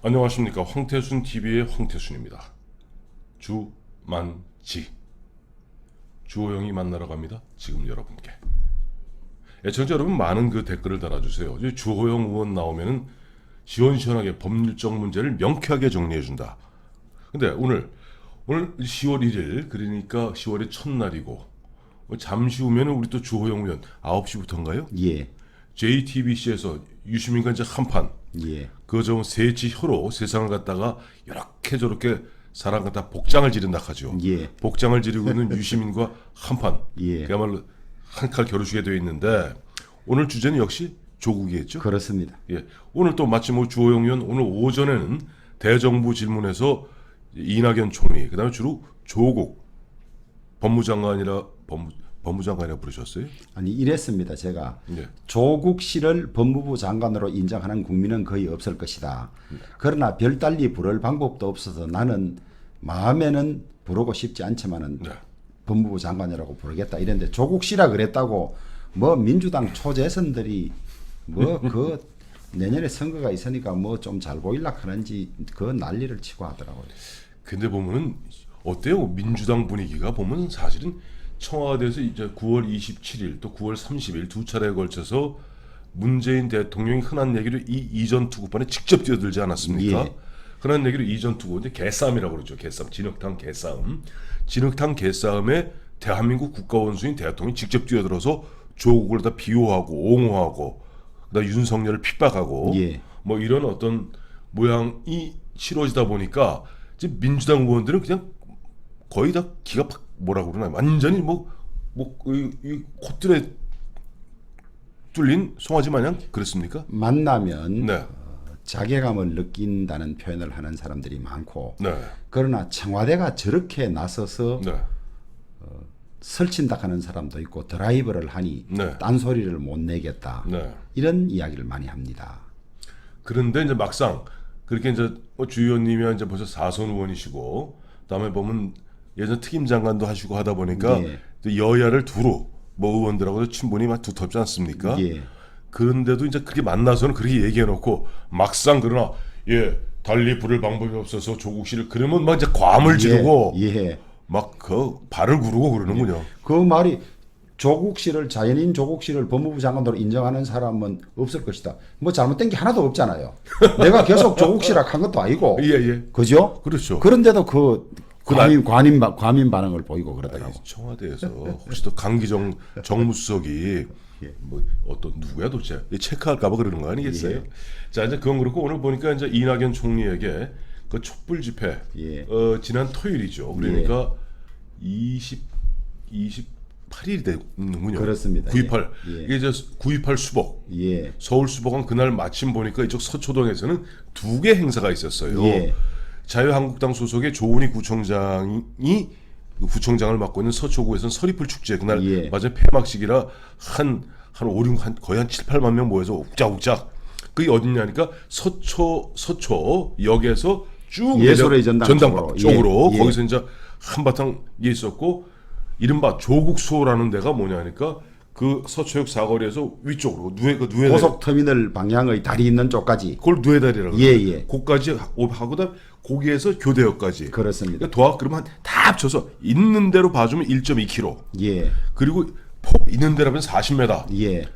안녕하십니까. 황태순 TV의 황태순입니다. 주만지 주호영이 만나러 갑니다. 지금 여러분께. 애청자 여러분 많은 그 댓글을 달아주세요. 주호영 의원 나오면은 시원시원하게 법률적 문제를 명쾌하게 정리해준다. 근데 오늘 10월 1일 그러니까 10월의 첫날이고 잠시 후면은 우리 또 주호영 의원 9시부터인가요? 예. JTBC에서 유시민과 이제 한판. 예. 그저 세치 혀로 세상을 갖다가 이렇게 저렇게 사람 갖다 복장을 지른다 하죠. 예. 복장을 지르고 있는 유시민과 한판. 예. 그야말로 한 칼 겨루시게 되어 있는데 오늘 주제는 역시 조국이겠죠. 그렇습니다. 예. 오늘 또 마침 주호영 의원 오늘 오전에는 대정부 질문에서 이낙연 총리 그다음에 주로 조국 법무장관이라 부르셨어요? 아니 이랬습니다. 제가 예. 조국 씨를 법무부 장관으로 인정하는 국민은 거의 없을 것이다. 그러나 별달리 부를 방법도 없어서 나는 마음에는 부르고 싶지 않지만은 네. 법무부 장관이라고 부르겠다 이랬는데 조국 씨라 그랬다고 뭐 민주당 초재선들이 뭐 그 내년에 선거가 있으니까 뭐 좀 잘 보일라 하는지 그 난리를 치고 하더라고요. 근데 보면은 어때요? 민주당 분위기가 보면 사실은 청와대에서 이제 9월 27일 또 9월 30일 두 차례에 걸쳐서 문재인 대통령이 흔한 얘기로 이 이전 투구판에 직접 뛰어들지 않았습니까? 예. 흔한 얘기로 이전 투구 이제 개싸움이라고 그러죠. 개싸움, 진흙탕 개싸움. 진흙탕 개싸움에 대한민국 국가원수인 대통령이 직접 뛰어들어서 조국을 다 비호하고 옹호하고 그다음 윤석열을 핍박하고 예. 뭐 이런 어떤 모양이 치러지다 보니까 이제 민주당 의원들은 그냥 거의 다 기가 뭐라고 그러나 완전히 이 콧들에 뚫린 송아지 마냥 그랬습니까? 만나면 네. 자괴감을 느낀다는 표현을 하는 사람들이 많고 네. 그러나 청와대가 저렇게 나서서 네. 설친다 하는 사람도 있고 드라이브를 하니 네. 딴소리를 못 내겠다 네. 이런 이야기를 많이 합니다. 그런데 이제 막상 그렇게 이제 주 의원님이 이제 벌써 4선 의원이시고 그다음에 보면 예전 특임 장관도 하시고 하다 보니까 예. 또 여야를 두루 뭐 의원들하고도 친분이 막 두텁지 않습니까? 예. 그런데도 이제 그렇게 만나서는 그렇게 얘기해놓고 막상 그러나 달리 부를 방법이 없어서 조국 씨를 그러면 막 이제 괌을 지르고 예. 막 그 발을 구르고 그러는군요. 그 말이 자연인 조국 씨를 법무부 장관으로 인정하는 사람은 없을 것이다. 뭐 잘못된 게 하나도 없잖아요. 내가 계속 조국 씨라 한 것도 아니고. 예. 그죠? 그렇죠. 그런데도 과민 반응을 보이고 그러더라고. 청와대에서 혹시 또 강기정 정무수석이 뭐 어떤 누구야 도대체 체크할까봐 그러는 거 아니겠어요? 예. 자 이제 그건 그렇고 오늘 보니까 이제 이낙연 총리에게 그 촛불 집회 예. 지난 토요일이죠. 그러니까 28일이 되는군요. 그렇습니다. 9.28 예. 이게 이제 9.28 수복 예. 서울 수복은 그날 마침 보니까 이쪽 서초동에서는 두 개 행사가 있었어요. 예. 자유한국당 소속의 조은희 구청장이 구청장을 맡고 있는 서초구에서는 서리풀 축제 그날 예. 맞아요 폐막식이라 한 5, 6, 거의 한 7, 8만 명 모여서 욱작욱작 그게 어딨냐니까 서초역에서 쭉 예술의 전당 쪽으로 예. 거기서 이제 한바탕 이게 있었고 이른바 조국수호라는 데가 뭐냐니까 그 서초역 사거리에서 위쪽으로 누에다리 고속터미널 방향의 다리 있는 쪽까지. 그걸 누에다리라고 예. 거기까지 하고다 거기에서 교대역까지 그렇습니다. 그러면 다 합쳐서 있는 대로 봐주면 1.2km 예. 그리고 폭 있는 대로 하면 40m 예.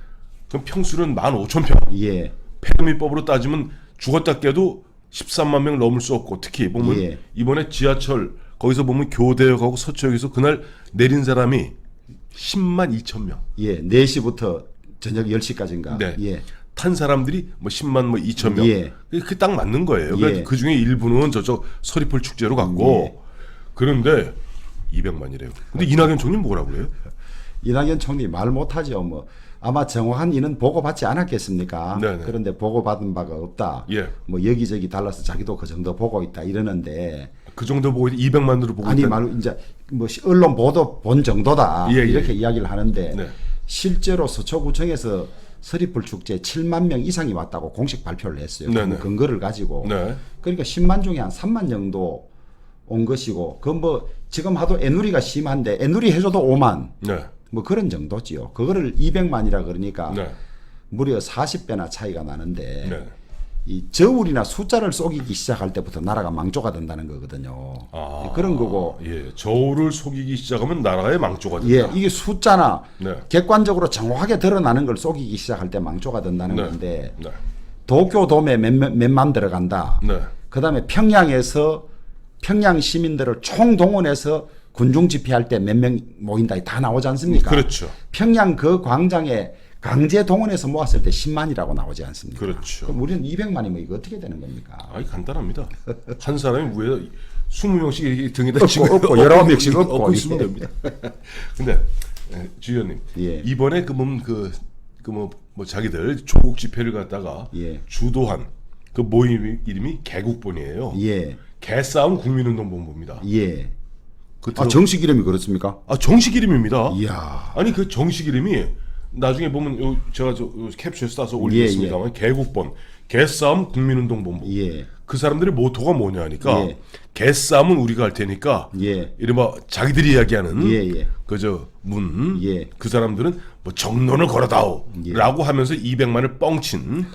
그럼 평수는 15,000평 예. 폐렴이법으로 따지면 죽었다 깨도 13만 명 넘을 수 없고 특히 보면 예. 이번에 지하철 거기서 보면 교대역하고 서초역에서 그날 내린 사람이 10만 2천 명 예. 4시부터 저녁 10시까지인가. 네. 예. 탄 사람들이 뭐 10만 2천 명. 예. 그게 딱 맞는 거예요. 그러니까 예. 그 중에 일부는 저쪽 서리풀 축제로 갔고 예. 그런데 200만이래요. 근데 이낙연 총리 뭐라고 그래요? 이낙연 총리 말 못하죠. 뭐 아마 정확한 인은 보고받지 않았겠습니까? 네네. 그런데 보고받은 바가 없다. 예. 뭐 여기저기 달라서 자기도 그 정도 보고 있다 이러는데 그 정도 보고 200만으로 보고 아니 있다. 말 이제 뭐 언론 보도 본 정도다 예. 이렇게 이야기를 하는데 네. 실제로 서초구청에서 서리풀 축제 7만 명 이상이 왔다고 공식 발표를 했어요. 네네. 그 근거를 가지고. 네. 그러니까 10만 중에 한 3만 정도 온 것이고, 그 뭐 지금 하도 애누리가 심한데 애누리 해줘도 5만 네. 뭐 그런 정도지요. 그거를 200만이라 그러니까 네. 무려 40배나 차이가 나는데 네. 이 저울이나 숫자를 속이기 시작할 때부터 나라가 망조가 된다는 거거든요. 그런 거고. 예, 저울을 속이기 시작하면 나라의 망조가 된다. 예, 이게 숫자나 네. 객관적으로 정확하게 드러나는 걸 속이기 시작할 때 망조가 된다는 네. 건데 네. 도쿄 도매 몇만 들어간다. 네. 그다음에 평양에서 평양 시민들을 총동원해서 군중 집회할 때 몇 명 모인다 다 나오지 않습니까? 그렇죠. 평양 그 광장에 강제 동원해서 모았을 때 10만이라고 나오지 않습니까? 그렇죠. 그럼 우리는 200만이면 이거 어떻게 되는 겁니까? 아니 간단합니다. 한 사람이 위에 20명씩 이렇게 등에다 엎고, 지고 엎고, 19명씩 엎고, 있으면 예. 됩니다. 근데 주의원님 예. 이번에 뭐 자기들 조국 집회를 갖다가 예. 주도한 그 모임 이름이 개국본이에요. 예, 개싸움 국민운동본부입니다. 예. 그 정식 이름이 그렇습니까? 정식 이름입니다. 이야. 아니 그 정식 이름이 나중에 보면 제가 캡처에 따서 올리겠습니다만 개국본 개싸움 국민운동본부. 예. 그 사람들의 모토가 뭐냐 하니까 예. 개싸움은 우리가 할 테니까 예. 이른바 자기들이 이야기하는 예. 그저 예. 그 사람들은 뭐 정론을 걸어다오 예. 라고 하면서 200만을 뻥친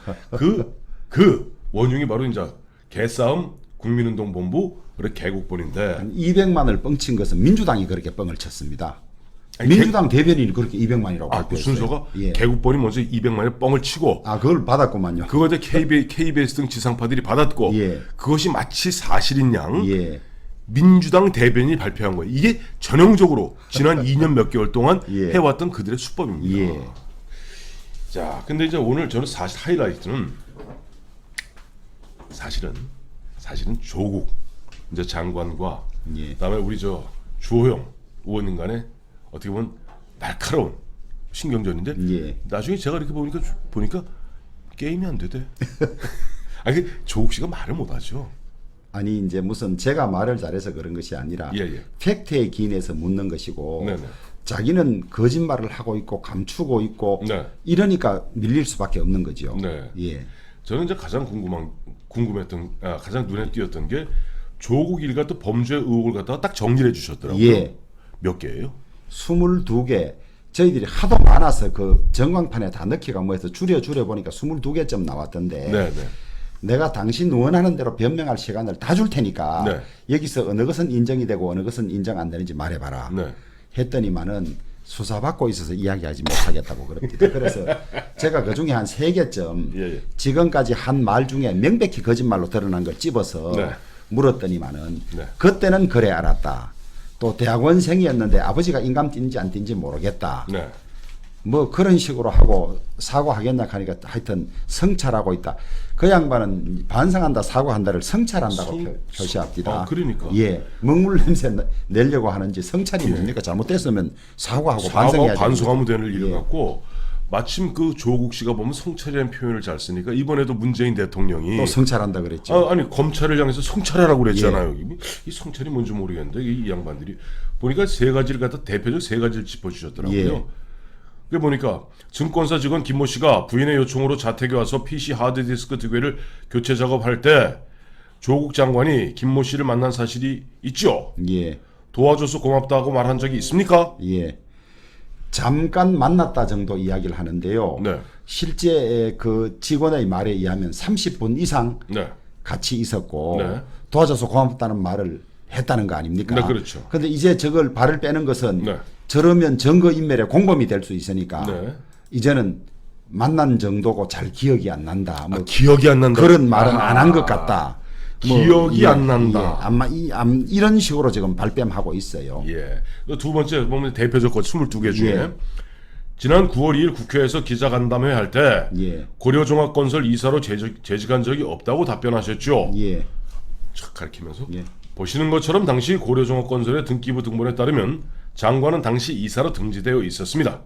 그 원흉이 바로 이제 개싸움 국민운동본부 그래 개국본인데 200만을 뻥친 것은 민주당이 그렇게 뻥을 쳤습니다. 아니, 민주당 대변인이 그렇게 200만이라고 그 발표했어요. 순서가 예. 개국본이 먼저 200만의 뻥을 치고 그걸 받았구만요. 그것에 KBS 등 지상파들이 받았고 예. 그것이 마치 사실인 양 예. 민주당 대변인이 발표한 거예요. 이게 전형적으로 지난 2년 몇 개월 동안 예. 해왔던 그들의 수법입니다. 예. 자, 근데 이제 오늘 저는 사실 하이라이트는 사실은 조국 이제 장관과 예. 그다음에 우리 주호영 의원님 간에 어떻게 보면 날카로운 신경전인데 예. 나중에 제가 이렇게 보니까 게임이 안 되대. 아니 조국 씨가 말을 못하죠. 아니 이제 무슨 제가 말을 잘해서 그런 것이 아니라 예. 팩트에 기인해서 묻는 것이고 네네. 자기는 거짓말을 하고 있고 감추고 있고 네. 이러니까 밀릴 수밖에 없는 거죠. 네. 예. 저는 이제 가장 궁금했던 가장 눈에 띄었던 게 조국 일가 또 범죄 의혹을 갖다가 딱 정리해 주셨더라고요. 예. 몇 개예요? 22개. 저희들이 하도 많아서 그 전광판에 다 넣기가 뭐해서 줄여 보니까 22개쯤 나왔던데 네. 내가 당신 원하는 대로 변명할 시간을 다 줄 테니까 네. 여기서 어느 것은 인정이 되고 어느 것은 인정 안 되는지 말해봐라. 네. 했더니만은 수사받고 있어서 이야기하지 못하겠다고 그럽니다. 그래서 제가 그 중에 한 3개쯤 예. 지금까지 한 말 중에 명백히 거짓말로 드러난 걸 집어서 네. 물었더니만은 네. 그때는 그래 알았다. 또 대학원생이었는데 아버지가 인감 뛴지 안 뛴지 모르겠다. 네. 뭐 그런 식으로 하고 사과하겠냐 하니까 하여튼 성찰하고 있다. 그 양반은 반성한다 사과한다를 성찰한다고 표시합니다. 그러니까. 예, 먹물 냄새 내려고 하는지 성찰이 뭡니까? 잘못됐으면 사과하고 반성해야죠. 반성하면 되는 일 예. 같고 마침 그 조국 씨가 보면 성찰이라는 표현을 잘 쓰니까 이번에도 문재인 대통령이 또 성찰한다 그랬죠. 아니 검찰을 향해서 성찰하라고 그랬잖아요. 이 성찰이 뭔지 모르겠는데 이 양반들이 보니까 세 가지를 갖다 대표적 세 가지를 짚어주셨더라고요. 예. 그 보니까 증권사 직원 김모 씨가 부인의 요청으로 자택에 와서 PC 하드디스크 2개를 교체 작업할 때 조국 장관이 김모 씨를 만난 사실이 있죠. 예, 도와줘서 고맙다고 말한 적이 있습니까? 예. 잠깐 만났다 정도 이야기를 하는데요. 네. 실제 그 직원의 말에 의하면 30분 이상 네. 같이 있었고 네. 도와줘서 고맙다는 말을 했다는 거 아닙니까? 네, 그렇죠. 근데 이제 저걸 발을 빼는 것은 네. 저러면 증거인멸의 공범이 될 수 있으니까 네. 이제는 만난 정도고 잘 기억이 안 난다. 뭐 기억이 안 난다. 그런 말은 안 한 것 같다. 기억이 안 난다. 예, 아마 이런 식으로 지금 발뺌하고 있어요. 예. 두 번째 보면 대표적 것 22개 중에 예. 지난 9월 2일 국회에서 기자간담회 할 때 예. 고려종합건설 이사로 재직한 적이 없다고 답변하셨죠. 예. 촥 가리키면서 예. 보시는 것처럼 당시 고려종합건설의 등기부 등본에 따르면 장관은 당시 이사로 등재되어 있었습니다.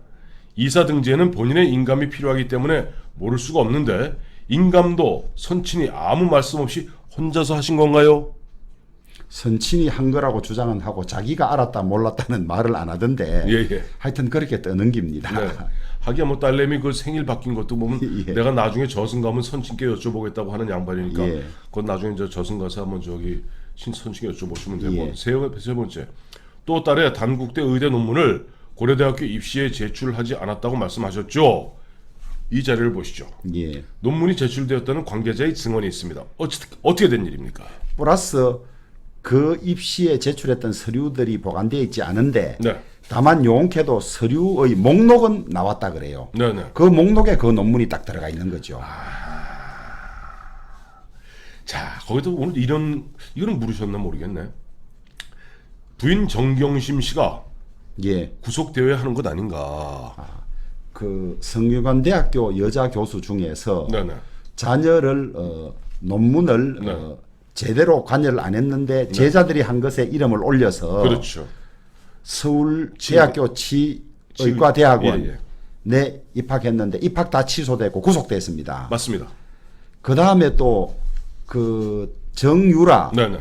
이사 등재에는 본인의 인감이 필요하기 때문에 모를 수가 없는데 인감도 선친이 아무 말씀 없이 혼자서 하신 건가요? 선친이 한 거라고 주장은 하고 자기가 알았다 몰랐다는 말을 안 하던데 예. 하여튼 그렇게 떠넘깁니다. 네. 하기야 뭐 딸내미 그 생일 바뀐 것도 보면 예. 내가 나중에 저승 가면 선친께 여쭤보겠다고 하는 양반이니까 예. 그건 나중에 이제 저승 가서 한번 선친께 여쭤보시면 되고 예. 세 번째 또 딸의 단국대 의대 논문을 고려대학교 입시에 제출하지 않았다고 말씀하셨죠. 이 자료를 보시죠. 예. 논문이 제출되었다는 관계자의 증언이 있습니다. 어떻게 된 일입니까? 플러스 그 입시에 제출했던 서류들이 보관되어 있지 않은데 네. 다만 용케도 서류의 목록은 나왔다 그래요. 네네. 그 목록에 그 논문이 딱 들어가 있는 거죠. 자, 거기도 오늘 이거는 물으셨나 모르겠네. 부인 정경심 씨가 예. 구속되어야 하는 것 아닌가. 그 성균관대학교 여자 교수 중에서 네네. 자녀를 논문을 네. 제대로 관여를 안 했는데 제자들이 한 것에 이름을 올려서 그렇죠. 서울 대학교 치의과대학원 예, 예. 내 입학했는데 입학 다 취소되고 구속됐습니다. 맞습니다. 그 다음에 또 그 정유라 네네.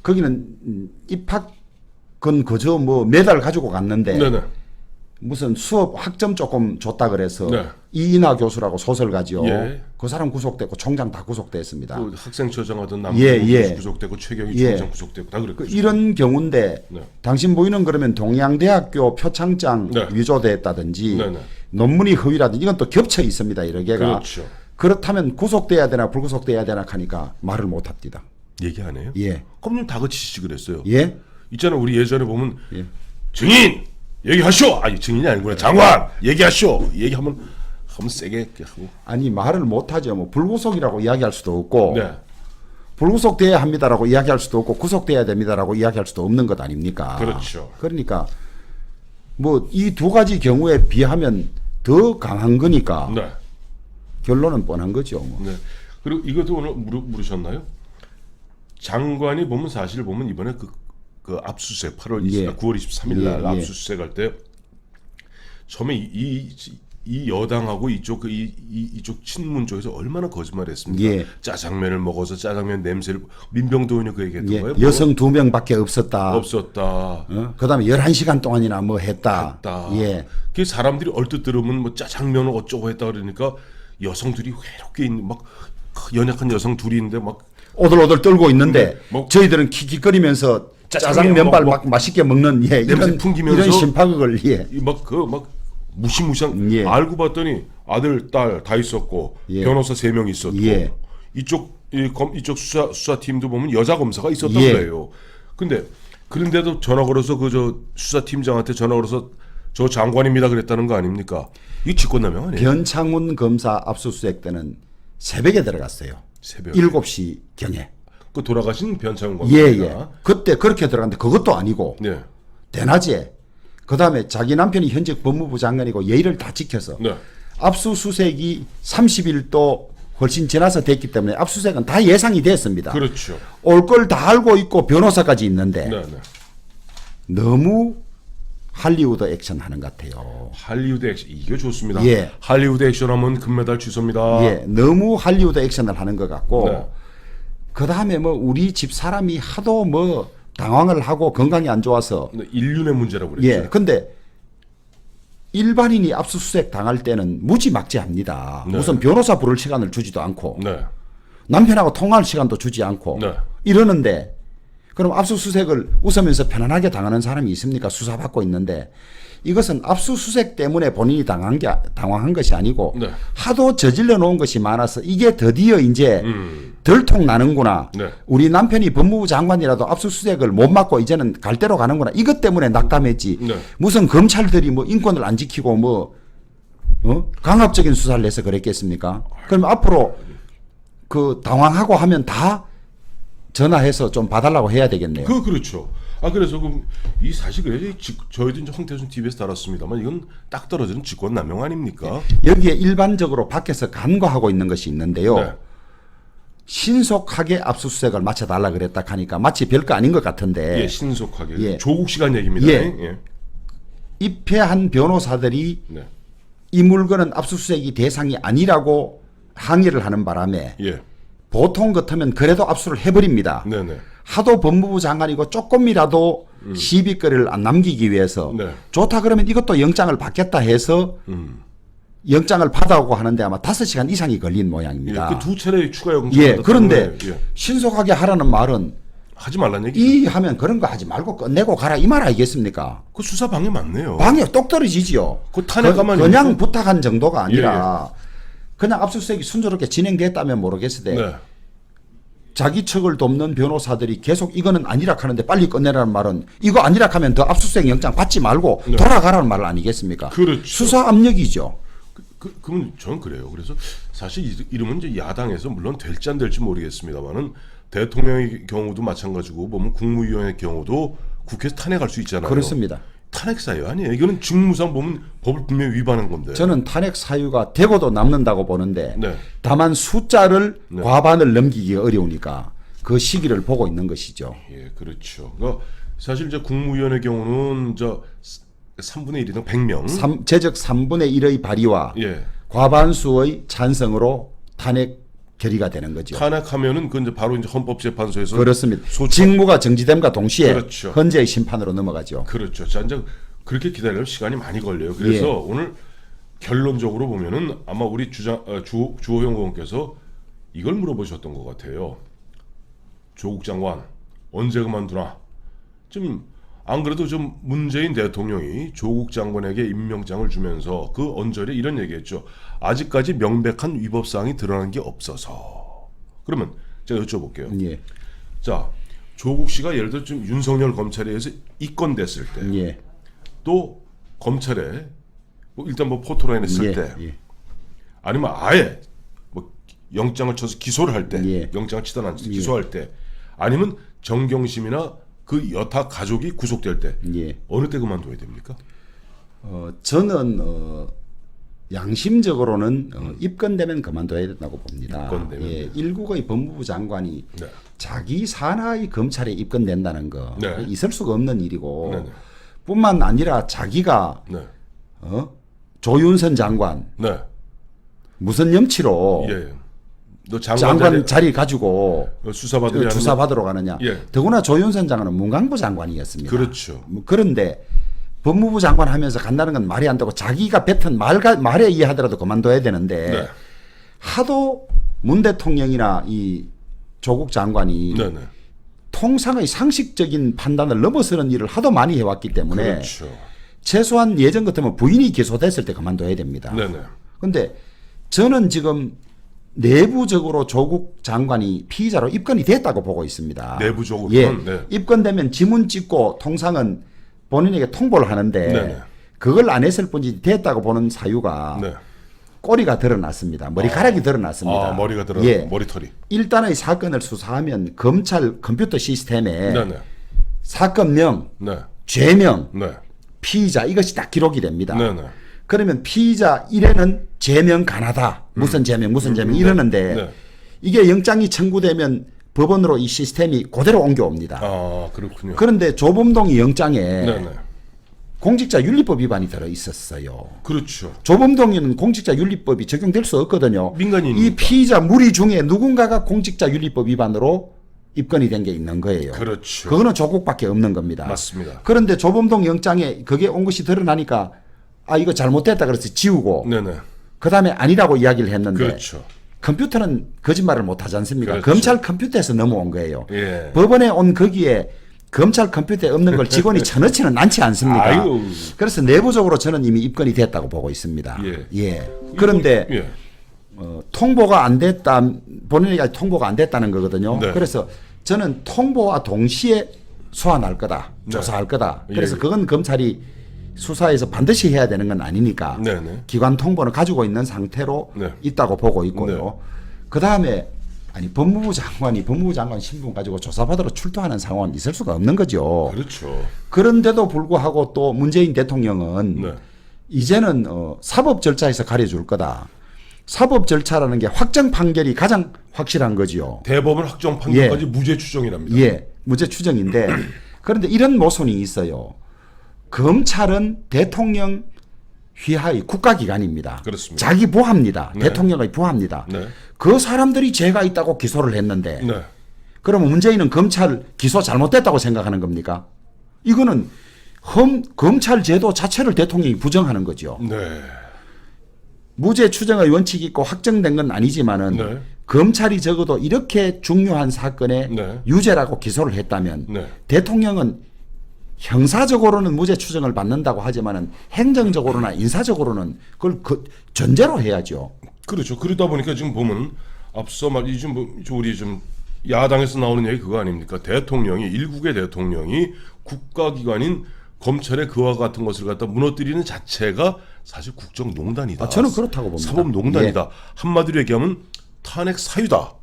거기는 입학은 그저 뭐 매달 가지고 갔는데 네네. 무슨 수업 학점 조금 줬다 그래서 네. 이인하 교수라고 소설가지요. 예. 그 사람 구속됐고 총장 다 구속됐습니다. 그 학생 처장하던 남부 예, 예. 구속되고 최경희 예. 총장 구속되고 다 그랬고. 이런 경우인데 네. 당신 부인은 그러면 동양대학교 표창장 네. 위조됐다든지 네, 네. 논문이 허위라든지 이건 또 겹쳐 있습니다. 여러 개가. 그렇죠. 그렇다면 구속돼야 되나 불구속돼야 되나 하니까 말을 못합니다. 얘기 안 해요? 예. 그럼 다 같이 그랬어요. 예? 있잖아, 우리 예전에 보면 예. 증인 얘기하시오. 아니 증인이 아니구나. 장관 얘기하시오. 얘기하면 세게 이렇게 하고. 아니 말을 못하죠. 뭐 불구속이라고 이야기할 수도 없고 네. 불구속돼야 합니다라고 이야기할 수도 없고 구속돼야 됩니다라고 이야기할 수도 없는 것 아닙니까? 그렇죠. 그러니까 뭐 이 두 가지 경우에 비하면 더 강한 거니까 네. 결론은 뻔한 거죠. 뭐. 네. 그리고 이것도 오늘 물으셨나요? 장관이 보면 사실 보면 이번에 그 압수수색 8월 예. 9월 23일 날 예, 예. 압수수색 할 때 처음에 이 여당하고 이쪽 이쪽 친문 쪽에서 얼마나 거짓말했습니까? 예. 짜장면을 먹어서 짜장면 냄새를 민병도 의원이 그 얘기했던 예. 거예요. 여성 2명밖에 없었다. 없었다. 그다음에 11시간 동안이나 뭐 했다. 했다. 예. 그 사람들이 얼뜻 들으면 뭐 짜장면을 어쩌고 했다 그러니까 여성들이 외롭게 있는 막 연약한 여성 둘이 있는데 막 오들오들 떨고 있는데 뭐- 저희들은 킥킥거리면서 짜장면 짜장면발 막- 막 맛있게 먹는 예, 냄새 이런 풍기면서 이런 심파극을 예. 막 무시무시한 예. 알고 봤더니 아들 딸 다 있었고 예. 변호사 3명 있었고 예. 이쪽 수사팀도 보면 여자 검사가 있었던 예. 거예요. 근데 그런데도 전화 걸어서 그 저 수사팀장한테 전화 걸어서 저 장관입니다 그랬다는 거 아닙니까? 이게 직권남용 아니에요? 변창훈 검사 압수수색 때는 새벽에 들어갔어요. 새벽 7시 경에. 그 돌아가신 변창훈 예, 검사가 예. 그때 그렇게 들어갔는데 그것도 아니고 네. 대낮에 그다음에 자기 남편이 현직 법무부 장관이고 예의를 다 지켜서 네. 압수수색이 30일도 훨씬 지나서 됐기 때문에 압수수색은 다 예상이 됐습니다. 그렇죠. 올 걸 다 알고 있고 변호사까지 있는데 네, 네. 너무 할리우드 액션 하는 것 같아요. 할리우드 액션 이게 좋습니다. 예. 할리우드 액션하면 금메달 취소입니다. 예, 너무 할리우드 액션을 하는 것 같고 네. 그 다음에 뭐 우리 집 사람이 하도 뭐 당황을 하고 건강이 안 좋아서 네, 인륜의 문제라고 그랬죠. 예, 근데 일반인이 압수수색 당할 때는 무지막지합니다. 네. 무슨 변호사 부를 시간을 주지도 않고 네. 남편하고 통화할 시간도 주지 않고 네. 이러는데 그럼 압수수색을 웃으면서 편안하게 당하는 사람이 있습니까? 수사받고 있는데 이것은 압수수색 때문에 본인이 당황한 것이 아니고 네. 하도 저질러 놓은 것이 많아서 이게 드디어 이제 들통 나는구나. 네. 우리 남편이 법무부 장관이라도 압수수색을 못 맡고 이제는 갈 데로 가는구나. 이것 때문에 낙담했지. 네. 무슨 검찰들이 뭐 인권을 안 지키고 뭐 강압적인 수사를 해서 그랬겠습니까? 그럼 앞으로 그 당황하고 하면 다 전화해서 좀 봐달라고 해야 되겠네요. 그렇죠. 그래서 이 사실 그래요. 저희도 이제 황태순 TV에서 다뤘습니다만 이건 딱 떨어지는 직권남용 아닙니까? 여기에 일반적으로 밖에서 간과하고 있는 것이 있는데요. 네. 신속하게 압수수색을 마쳐달라 그랬다 하니까 마치 별거 아닌 것 같은데 예, 신속하게. 예. 조국 시간 얘기입니다. 예. 입회한 변호사들이 네. 이 물건은 압수수색이 대상이 아니라고 항의를 하는 바람에 예. 보통 같으면 그래도 압수를 해버립니다. 네네. 하도 법무부 장관이고 조금이라도 시비거리를 안 남기기 위해서 네. 좋다 그러면 이것도 영장을 받겠다 해서 영장을 받아오고 하는데 아마 5시간 이상이 걸린 예. 모양입니다. 그 두 차례 추가 영장. 예, 그런데 예. 신속하게 하라는 말은 하지 말란 얘기죠. 이 하면 그런 거 하지 말고 끝내고 가라 이 말 아니겠습니까? 그 수사 방해 맞네요. 방해 똑 떨어지지요. 그 탄핵가만 그냥 있는 부탁한 정도가 아니라 예, 그냥 압수수색이 순조롭게 진행됐다면 모르겠으되 네. 자기 척을 돕는 변호사들이 계속 이거는 아니라 하는데 빨리 끝내라는 말은 이거 아니라 하면 더 압수수색 영장 받지 말고 네. 돌아가라는 말 아니겠습니까? 그렇죠. 수사 압력이죠. 그러면 저는 그래요. 그래서 사실 이러면 이제 야당에서 물론 될지 안 될지 모르겠습니다만은 대통령의 경우도 마찬가지고 보면 국무위원의 경우도 국회에서 탄핵할 수 있잖아요. 그렇습니다. 탄핵 사유 아니에요. 이거는 직무상 보면 법을 분명히 위반한 건데. 저는 탄핵 사유가 되고도 남는다고 보는데 네. 다만 숫자를 네. 과반을 넘기기 어려우니까 그 시기를 보고 있는 것이죠. 예, 그렇죠. 그러니까 사실 이제 국무위원의 경우는 저 3분의 1이든 100명. 제적 3분의 1의 발의와 예. 과반수의 찬성으로 탄핵 결의가 되는 거죠. 탄핵하면은 그 이제 바로 이제 헌법재판소에서 그렇습니다. 소추- 직무가 정지됨과 동시에 그렇죠. 헌재의 심판으로 넘어가죠. 그렇죠. 자, 이제 그렇게 기다리면 시간이 많이 걸려요. 그래서 예. 오늘 결론적으로 보면은 아마 우리 주호영 의원께서 이걸 물어보셨던 것 같아요. 조국 장관 언제 그만두나? 좀 안 그래도 좀 문재인 대통령이 조국 장관에게 임명장을 주면서 그 언저리에 이런 얘기했죠. 아직까지 명백한 위법 사항이 드러난 게 없어서. 그러면 제가 여쭤볼게요. 예. 자, 조국 씨가 예를 들어 좀 윤석열 검찰에 의해서 입건됐을 때, 예. 또 검찰에 뭐 일단 뭐 포토라인 했을 예. 때, 예. 아니면 아예 뭐 영장을 쳐서 기소를 할 때, 예. 영장을 치다 난 기소할 때, 아니면 정경심이나 그 여타 가족이 구속될 때, 예. 어느 때 그만둬야 됩니까? 저는 양심적으로는 입건되면 그만둬야 된다고 봅니다. 입건되면, 예, 네. 일국의 법무부 장관이 네. 자기 산하의 검찰에 입건된다는 거 네. 있을 수가 없는 일이고 네, 네. 뿐만 아니라 자기가 네, 조윤선 장관 네, 무슨 염치로 예. 너 장관 자리 가지고 수사받으려 하는 주사 받으러 가느냐. 예. 더구나 조윤선 장관은 문광부 장관이었습니다. 그렇죠. 그런데 법무부 장관 하면서 간다는 건 말이 안 되고 자기가 뱉은 말에 의하더라도 그만둬야 되는데 네. 하도 문 대통령이나 이 조국 장관이 네, 네. 통상의 상식적인 판단을 넘어서는 일을 하도 많이 해왔기 때문에 그렇죠. 최소한 예전 같으면 부인이 기소됐을 때 그만둬야 됩니다. 네, 네. 그런데 저는 지금 내부적으로 조국 장관이 피의자로 입건이 됐다고 보고 있습니다. 내부적으로는, 예, 네. 입건되면 지문 찍고 통상은 본인에게 통보를 하는데 네네. 그걸 안 했을 뿐이지 됐다고 보는 사유가 네. 꼬리가 드러났습니다. 머리카락이 드러났습니다. 아, 머리가 들어 예. 머리털이. 일단의 사건을 수사하면 검찰 컴퓨터 시스템에 네, 네. 사건명, 네. 죄명, 네. 피의자 이것이 다 기록이 됩니다. 네, 네. 그러면 피의자 1에는 제명 가나다. 무슨 제명 무슨 제명 이러는데 네. 이게 영장이 청구되면 법원으로 이 시스템이 그대로 옮겨옵니다. 아, 그렇군요. 그런데 조범동이 영장에 네, 네. 공직자 윤리법 위반이 들어 있었어요. 그렇죠. 조범동에는 공직자 윤리법이 적용될 수 없거든요. 민간인이니까. 이 피의자 무리 중에 누군가가 공직자 윤리법 위반으로 입건이 된 게 있는 거예요. 그렇죠. 그거는 조국밖에 없는 겁니다. 맞습니다. 그런데 조범동 영장에 그게 온 것이 드러나니까 아 이거 잘못됐다 그래서 지우고 네, 네. 그다음에 아니라고 이야기를 했는데 그렇죠. 컴퓨터는 거짓말을 못 하지 않습니까? 그렇죠. 검찰 컴퓨터에서 넘어온 거예요. 예. 법원에 온 거기에 검찰 컴퓨터에 없는 걸 직원이 쳐넣지는 않지 않습니까? 아유. 그래서 내부적으로 저는 이미 입건이 됐다고 보고 있습니다. 예. 그런데 예. 통보가 안 됐다, 본인에게 통보가 안 됐다는 거거든요. 네. 그래서 저는 통보와 동시에 소환할 거다, 네. 조사할 거다. 그래서 예. 그건 검찰이 수사에서 반드시 해야 되는 건 아니니까 네네. 기관 통보는 가지고 있는 상태로 네. 있다고 보고 있고요. 네. 그 다음에 아니 법무부 장관 신분 가지고 조사받으러 출두하는 상황은 있을 수가 없는 거죠. 그렇죠. 그런데도 불구하고 또 문재인 대통령은 네. 이제는 사법 절차에서 가려줄 거다. 사법 절차라는 게 확정 판결이 가장 확실한 거지요. 대법원 확정 판결까지 무죄 추정이랍니다. 예, 무죄 추정인데 그런데 이런 모순이 있어요. 검찰은 대통령 휘하의 국가기관입니다. 그렇습니다. 자기 부하입니다. 네. 대통령의 부하입니다. 네. 그 사람들이 죄가 있다고 기소를 했는데 네. 그러면 문재인은 검찰 기소 잘못됐다고 생각하는 겁니까? 이거는 검찰 제도 자체를 대통령이 부정하는 거죠. 네. 무죄 추정의 원칙이 있고 확정된 건 아니지만은 네. 검찰이 적어도 이렇게 중요한 사건에 네. 유죄라고 기소를 했다면 네. 대통령은 형사적으로는 무죄 추정을 받는다고 하지만은 행정적으로나 인사적으로는 그걸 전제로 해야죠. 그렇죠. 그러다 보니까 지금 보면 앞서 지금 우리 좀 야당에서 나오는 얘기 그거 아닙니까? 대통령이 일국의 대통령이 국가기관인 검찰의 그와 같은 것을 갖다 무너뜨리는 자체가 사실 국정농단이다. 저는 그렇다고 봅니다. 사법농단이다. 한마디로 얘기하면 탄핵 사유다.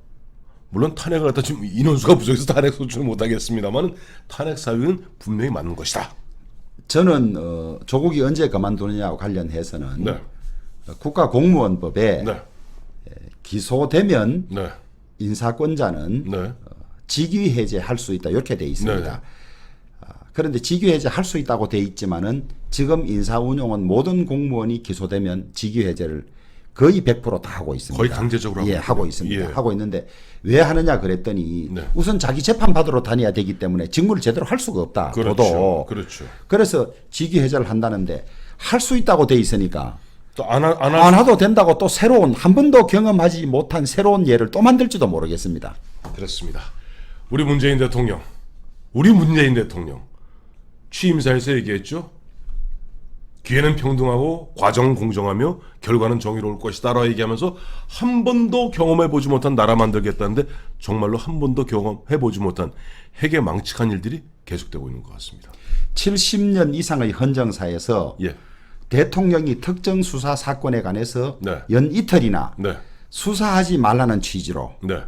물론 탄핵을 갖다 지금 인원수가 부족해서 탄핵 소추는 못하겠습니다만 탄핵 사유는 분명히 맞는 것이다. 저는 조국이 언제 그만두느냐와 관련해서는 네. 국가공무원법에 네. 기소되면 네. 인사권자는 네. 직위 해제할 수 있다 이렇게 돼 있습니다. 네. 그런데 직위 해제할 수 있다고 돼 있지만은 지금 인사 운용은 모든 공무원이 기소되면 직위 해제를 거의 100% 다 하고 있습니다. 거의 강제적으로 하고 하고 있군요. 있습니다. 예. 하고 있는데 왜 하느냐 그랬더니 네. 우선 자기 재판 받으러 다녀야 되기 때문에 직무를 제대로 할 수가 없다. 그렇죠. 저도. 그렇죠. 그래서 직위 해제를 한다는데 할 수 있다고 돼 있으니까 또 안 안 해도 된다고 또 새로운 한 번도 경험하지 못한 새로운 예를 또 만들지도 모르겠습니다. 그렇습니다. 우리 문재인 대통령 취임사에서 얘기했죠. 기회는 평등하고 과정은 공정하며 결과는 정의로울 것이다라고 얘기하면서 한 번도 경험해보지 못한 나라 만들겠다는데 정말로 한 번도 경험해보지 못한 핵에 망측한 일들이 계속되고 있는 것 같습니다. 70년 이상의 헌정사에서 예, 대통령이 특정 수사 사건에 관해서 네. 연 이틀이나 네, 수사하지 말라는 취지로 네,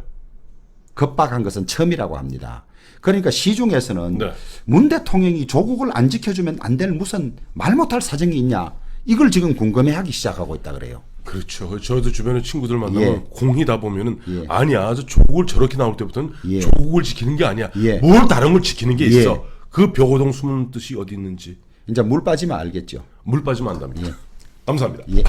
겁박한 것은 처음이라고 합니다. 그러니까 시중에서는 네. 문 대통령이 조국을 안 지켜주면 안 될 무슨 말 못할 사정이 있냐 이걸 지금 궁금해하기 시작하고 있다 그래요. 그렇죠. 저도 주변에 친구들 만나면 예. 공이다 보면은 예. 아니야, 저 조국을 저렇게 나올 때부터는 예. 조국을 지키는 게 아니야. 예. 뭘 다른 걸 지키는 게 있어. 예. 그 벽오동 숨은 뜻이 어디 있는지 이제 물 빠지면 알겠죠. 물 빠지면 안답니다. 예. 감사합니다. 예.